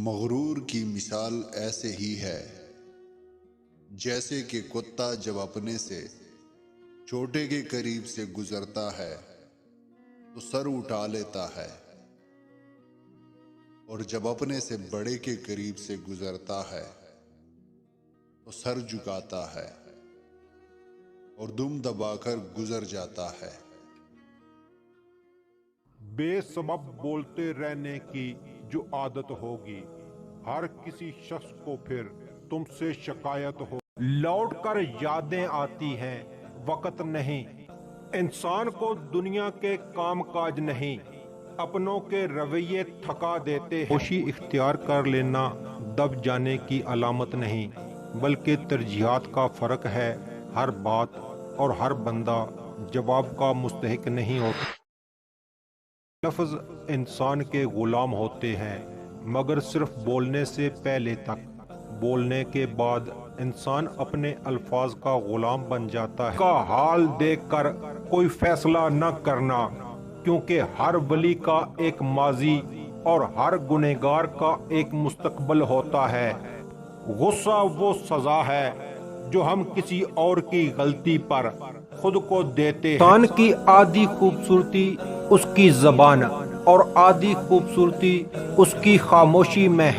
مغرور کی مثال ایسے ہی ہے جیسے کہ کتا جب اپنے سے چھوٹے کے قریب سے گزرتا ہے تو سر اٹھا لیتا ہے، اور جب اپنے سے بڑے کے قریب سے گزرتا ہے تو سر جھکاتا ہے اور دم دبا کر گزر جاتا ہے۔ بے سبب بولتے رہنے کی جو عادت ہوگی، ہر کسی شخص کو پھر تم سے شکایت ہو۔ لوٹ کر یادیں آتی ہیں، وقت نہیں۔ انسان کو دنیا کے کام کاج نہیں، اپنوں کے رویے تھکا دیتے ہیں۔ خاموشی اختیار کر لینا دب جانے کی علامت نہیں، بلکہ ترجیحات کا فرق ہے۔ ہر بات اور ہر بندہ جواب کا مستحق نہیں ہوتا۔ لفظ انسان کے غلام ہوتے ہیں، مگر صرف بولنے سے پہلے تک۔ بولنے کے بعد انسان اپنے الفاظ کا غلام بن جاتا ہے۔ کا حال دیکھ کر کوئی فیصلہ نہ کرنا، کیونکہ ہر ولی کا ایک ماضی اور ہر گنہگار کا ایک مستقبل ہوتا ہے۔ غصہ وہ سزا ہے جو ہم کسی اور کی غلطی پر خود کو دیتے ہیں۔ انسان کی آدھی خوبصورتی اس کی زبان اور آدھی خوبصورتی اس کی خاموشی میں ہے۔